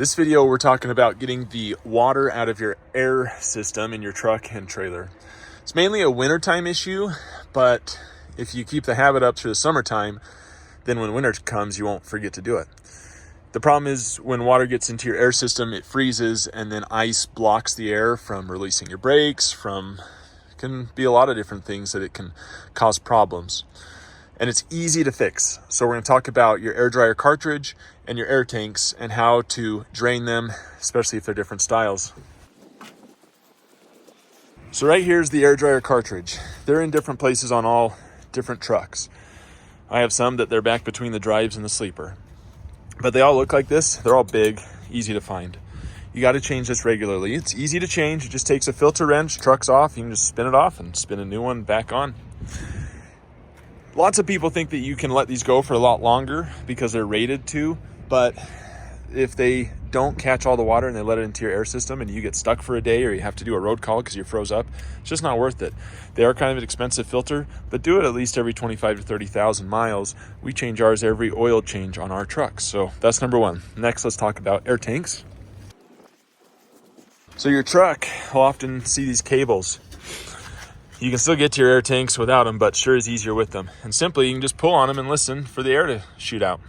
This video, we're talking about getting the water out of your air system in your truck and trailer. It's mainly a wintertime issue, but if you keep the habit up through the summertime, then when winter comes, you won't forget to do it. The problem is when water gets into your air system, it freezes and then ice blocks the air from releasing your brakes, can be a lot of different things that it can cause problems. And it's easy to fix. So we're going to talk about your air dryer cartridge and your air tanks and how to drain them, especially if they're different styles. So right here's the air dryer cartridge. They're in different places on all different trucks. I have some that they're back between the drives and the sleeper. But they all look like this. They're all big, easy to find. You got to change this regularly. It's easy to change. It just takes a filter wrench, truck's off. You can just spin it off and spin a new one back on. Lots of people think that you can let these go for a lot longer because they're rated to, but if they don't catch all the water and they let it into your air system and you get stuck for a day or you have to do a road call because you froze up, it's just not worth it. They are kind of an expensive filter, but do it at least every 25 to 30,000 miles. We change ours every oil change on our trucks. So that's number one. Next, let's talk about air tanks. So your truck will often see these cables. You can still get to your air tanks without them, but sure is easier with them. And simply, you can just pull on them and listen for the air to shoot out.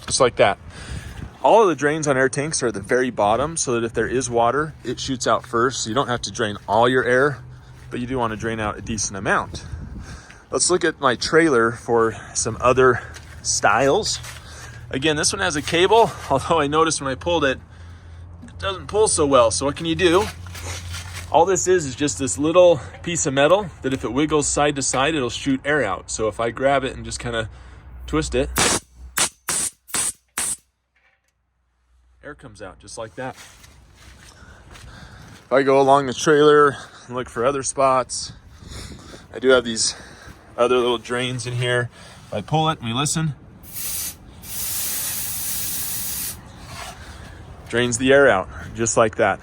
Just like that. All of the drains on air tanks are at the very bottom so that if there is water, it shoots out first. So you don't have to drain all your air, but you do want to drain out a decent amount. Let's look at my trailer for some other styles. Again, this one has a cable, although I noticed when I pulled it, it doesn't pull so well. So what can you do? All this is just this little piece of metal that if it wiggles side to side, it'll shoot air out. So if I grab it and just kind of twist it, air comes out just like that. If I go along the trailer and look for other spots, I do have these other little drains in here. If I pull it and we listen, drains the air out just like that.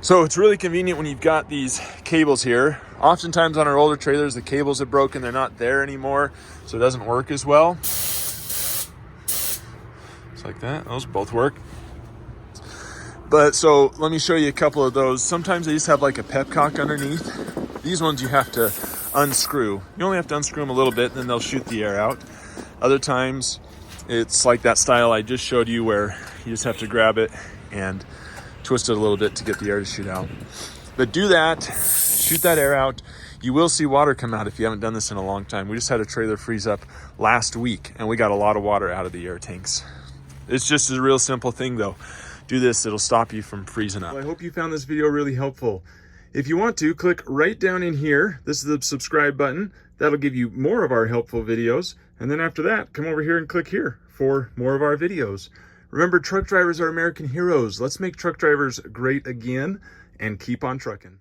So it's really convenient when you've got these cables here. Oftentimes on our older trailers, the cables are broken. They're not there anymore, so it doesn't work as well. Just like that. Those both work. But so let me show you a couple of those. Sometimes they just have like a pepcock underneath. These ones you have to unscrew. You only have to unscrew them a little bit, and then they'll shoot the air out. Other times it's like that style I just showed you where you just have to grab it and twist it a little bit to get the air to shoot out. But do that, shoot that air out. You will see water come out if you haven't done this in a long time. We just had a trailer freeze up last week and we got a lot of water out of the air tanks. It's just a real simple thing though. Do this, it'll stop you from freezing up. Well, I hope you found this video really helpful. If you want to, click right down in here. This is the subscribe button. That'll give you more of our helpful videos. And then after that, come over here and click here for more of our videos. Remember, truck drivers are American heroes. Let's make truck drivers great again and keep on trucking.